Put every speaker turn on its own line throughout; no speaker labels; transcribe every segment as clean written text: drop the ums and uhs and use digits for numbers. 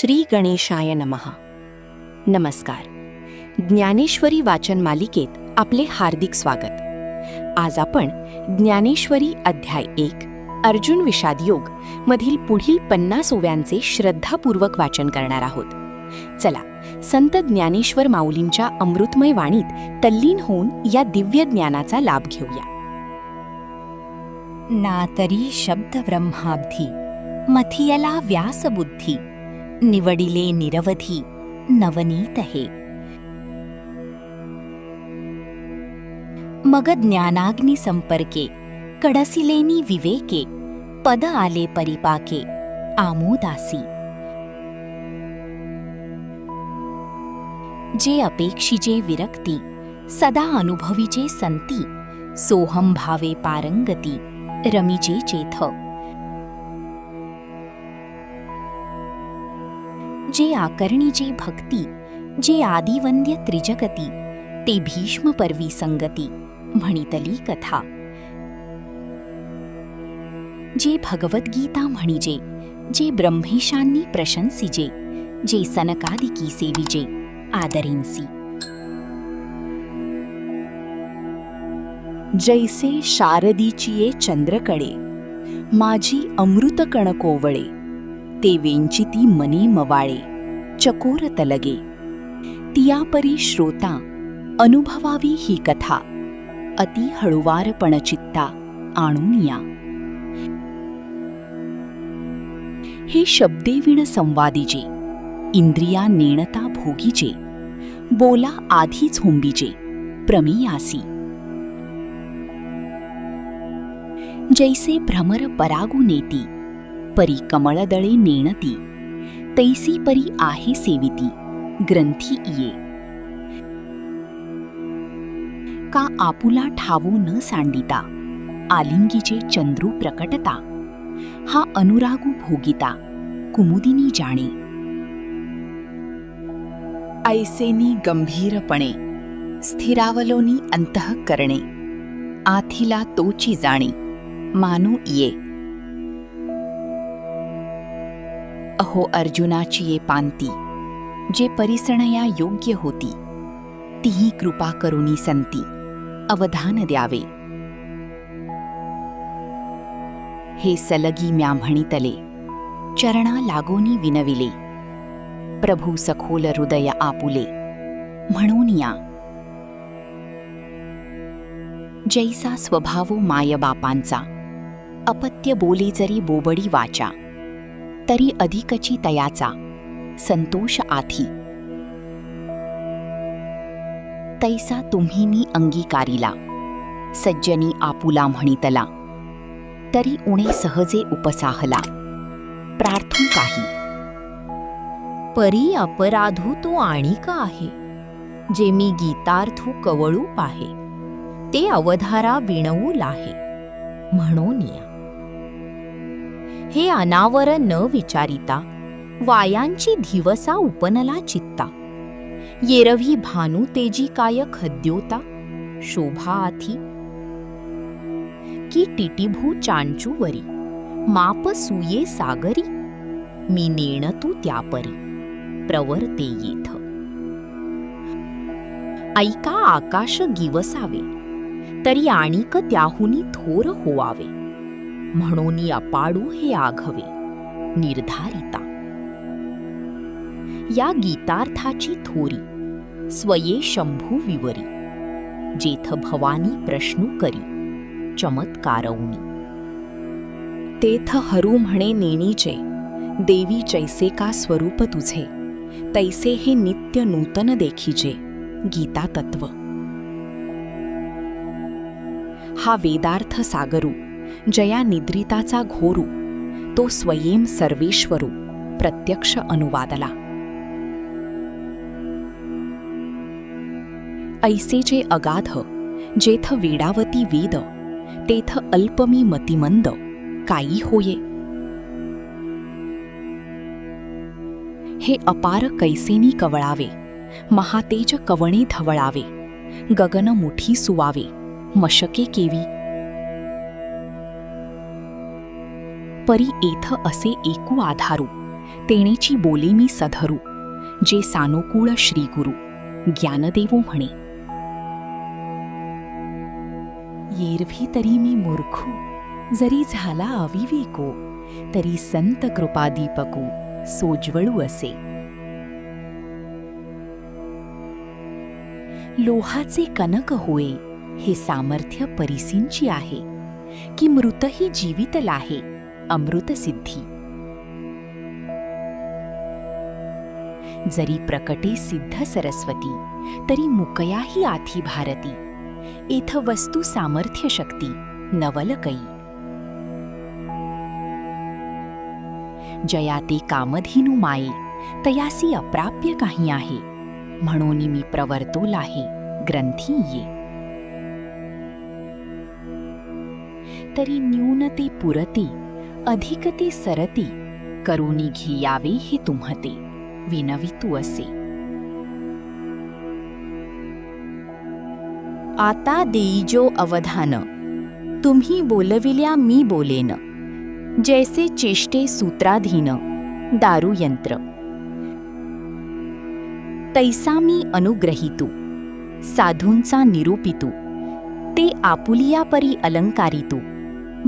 श्री गणेशाय नमः. नमस्कार. ज्ञानेश्वरी वाचन मालिकेत आपले हार्दिक स्वागत. आज आपण ज्ञानेश्वरी अध्याय 1 अर्जुन विषाद योग मधील पुढील 50 ओव्यांचे श्रद्धापूर्वक वाचन करणार आहोत. चला, संत ज्ञानेश्वर माऊलींच्या अमृतमय वाणीत तल्लीन होऊन या दिव्य ज्ञानाचा लाभ घेऊया.
ना तरी शब्द ब्रह्माब्धी मथियला व्यासबुद्धी निवडिले निरवधी नवनीत हे. मग ज्ञानाग्नि संपर्के कडसिलेनी विवेके पद आले परिपाके आमोदासी. जे अपेक्षिजे विरक्ती सदा अनुभवीजे संती सोहम भावे पारंगती रमिजे चेथ. जे आकर्णीजे भक्ती जे आदिवंद्य त्रिजगती ते भीष्म पर्वी संगती म्हणितली कथा. जे भगवद्गीता म्हणिजे जे ब्रह्मेशांनी प्रशंसिजे जे सनकादिकी सेविजे आदरिंसी.
जैसे शारदीचिये चंद्रकडे माझी अमृत कण कोवळे ते वेंचिती मने मवाळे चकोर तलगे. तियापरी श्रोता अनुभवावी ही कथा अति हळुवारपण चित्ता आणून या. हे शब्देविण संवादीजे इंद्रिया नेणता भोगीजे बोला आधीच होंबीजे प्रमेयासी. जैसे भ्रमर परागू नेती परी कमळदळे नेणती तैसी परी आहे सेविती ग्रंथी इये. का आपुला ठावू न सांडिता आलिंगीचे चंद्रू प्रकटता हा अनुरागू भोगिता कुमुदिनी जाणे. ऐसेनी गंभीरपणे स्थिरावलोनी अंतःकरणे आथिला तोची जाणे मानू इये. अहो अर्जुनाची ये पांती जे परिसणया योग्य होती तीही कृपा करुनी संती अवधान द्यावे. हे सलगी म्या म्हणितले चरणा लागोनी विनविले प्रभू सखोल हृदय आपुले म्हणून या. जैसा स्वभावो मायबापांचा अपत्य बोले जरी बोबडी वाचा तरी अधिकची तयाचा संतोष आधी. तैसा तुम्हीनी अंगीकारिला सज्जनी आपुला म्हणितला तरी उणे सहजे उपसाहला प्रार्थू काही.
परी अपराधू तो आणिक आहे जे मी गीतार्थू कवळू पाहे ते अवधारा विणवू लाहे म्हणून या. हे अनावर न विचारिता वायांची धिवसा उपनला चित्ता येरवी भानू तेजी काय खद्योता शोभा आथी. की टिटिभू चांचूवरी माप सुये सागरी मी नेणतू त्यापरी प्रवर्ते येथ. ऐका आकाश गिवसावे तरी आणिक त्याहुनी थोर होवावे म्हणूनी अपाडू हे आघवे निर्धारिता. या गीतार्थाची थोरी स्वये शंभू विवरी जेथ भवानी प्रश्नू करी चमत्कारवनी.
तेथ हरू म्हणे नेणीचे देवी जैसे का स्वरूप तुझे तैसे हे नित्य नूतन देखीजे गीता तत्व. हा वेदार्थ सागरू जया निद्रिताचा घोरू तो स्वयेम सर्वेश्वरू प्रत्यक्ष अनुवादला. ऐसे जे अगाध जेथ वेडावती वेद तेथ अल्पमी मतिमंद काही होये. हे अपार कैसेनी कवळावे महातेज कवणे धवळावे गगन मुठी सुवावे मशके केवी. परी एथ असे एकू आधारू तेणेची बोले मी सधरू, जे सानुकूळ श्रीगुरु ज्ञानदेवो म्हणे. येरवी तरी मी मूर्खू, जरी झाला अविवेको, तरी संत कृपादीपको सोज्वळू असे. लोहाचे कनक होय, हे सामर्थ्य परिसींची आहे, की मृतही जीवित लाहे अमृत सिद्धी. जरी प्रकटे सिद्ध सरस्वती, तरी मुकयाही आथी भारती. एथ वस्तू सामर्थ्य शक्ती नवल कै. जयाते कामधेनू माये, तयासी अप्राप्य काही आहे. म्हणून मी प्रवर्तो लाहे ग्रंथी ये. तरी न्यूनते पुरते, अधिकते सरते. करुणी घेयावे हे तुम्हते, विनवितू असे. आता देईजो अवधान, तुम्ही बोलविल्या मी बोलेन. जैसे चेष्टे सूत्राधीन, दारुयंत्र. तैसा मी अनुग्रहितू, साधूंचा निरूपितू. ते आपुलिया परी अलंकारितू,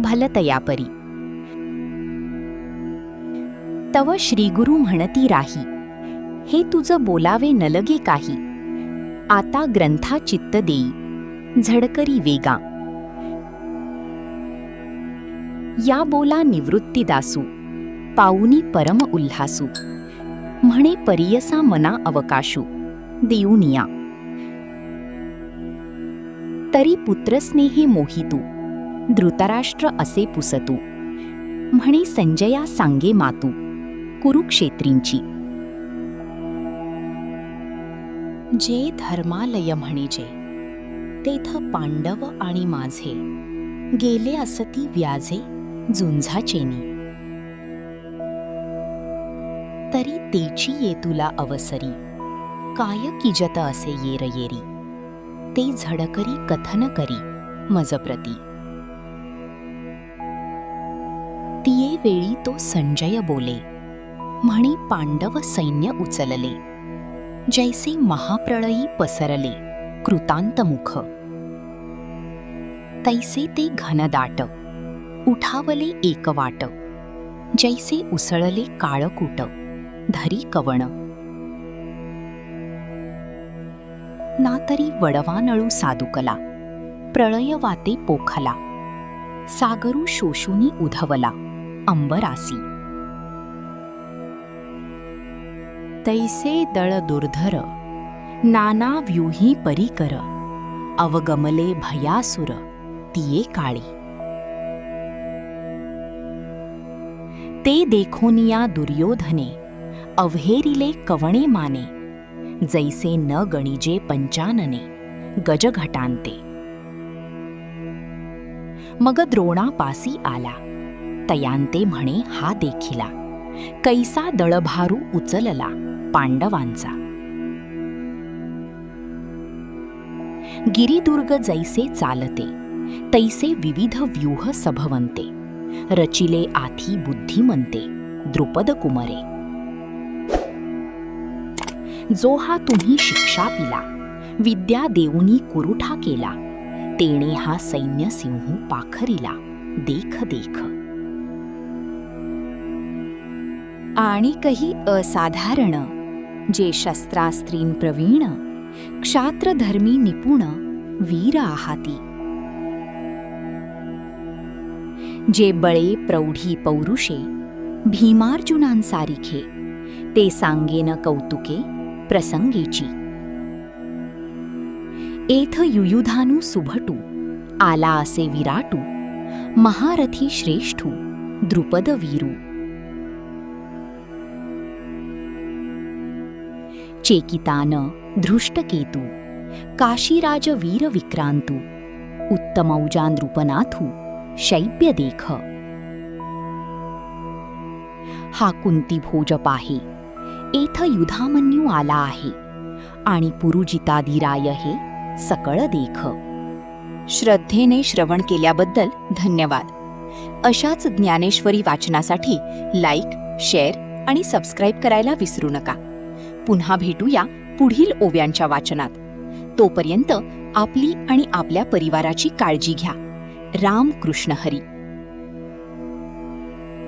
भलतया परी. तव श्रीगुरु म्हणती राही, हे तुझं बोलावे न लगे काही. आता ग्रंथा चित्त देई, झडकरी वेगा. या बोला निवृत्ती दासू, पाऊनी परम उल्हासू. म्हणे परियसा मना अवकाशू, देऊनिया. तरी पुत्रस्नेहे मोहितू, धृतराष्ट्र असे पुसतू. म्हणे संजया सांगे मातू, कुरुक्षेत्रींची. जे धर्मालय म्हणेजे, तेथ पांडव आणि माझे. गेले असती व्याजे, झुंझाचेनी. तरी तेची ये तुला अवसरी, काय किजत असे येर येरी. ते झडकरी कथन करी मजप्रती. तिये वेळी तो संजय बोले, म्हणी पांडव सैन्य उचलले. जैसे महाप्रळयी पसरले कृतांतमुख. तैसे ते घनदाट, उठावले एकवाट. जैसे उसळले काळकूट, धरी कवण. ना तरी वडवानळू सादुकला, प्रळय वाते पोखला. सागरू शोषुनी उधवला अंबरासी. तैसे दळ दुर्धर, नाना व्यूही परिकर. अवगमले भयासुर, तिये काळी. ते देखोनिया दुर्योधने, अव्हेरिले कवणे माने. जैसे न गणिजे पंचानने, गजघटांते. मग द्रोणापासी आला, तयांते म्हणे हा देखिला. कैसा दळभारू उचलला पांडवांचा. गिरिदुर्ग जैसे चालते, तैसे विविध व्यूह सभवंते. रचिले आथी बुद्धिमंते, द्रुपद कुमरे. जो हा तुम्ही शिक्षा पिला, विद्या देऊनी कुरुठा केला. तेणे हा सैन्य सिंहू पाखरिला, देख देख. आणि कही असाधारण, जे शस्त्रास्त्रीन प्रवीण. क्षात्रधर्मी निपुण, वीर आहाती. जे बळे प्रौढी पौरुषे, भीमार्जुनांसारिखे. ते सांगेन कौतुके प्रसंगेची. एथ युयुधानु सुभटू, आला असे विराटू. महारथी श्रेष्ठू, द्रुपद वीरू. चेकितान धृष्टकेतू, काशीराज वीर विक्रांतू. उत्तमौजा नृपनाथू, शैब्य देख. हा कुंती भोज पाहे, एथ युधामन्यू आला आहे. आणि पुरुजितादिराय हे सकळ देख. श्रद्धेने श्रवण केल्याबद्दल धन्यवाद. अशाच ज्ञानेश्वरी वाचनासाठी लाईक, शेअर आणि सबस्क्राईब करायला विसरू नका. पुन्हा भेटूया पुढील ओव्यांच्या वाचनात. तोपर्यंत आपली आणि आपल्या परिवाराची काळजी घ्या. राम कृष्ण हरी.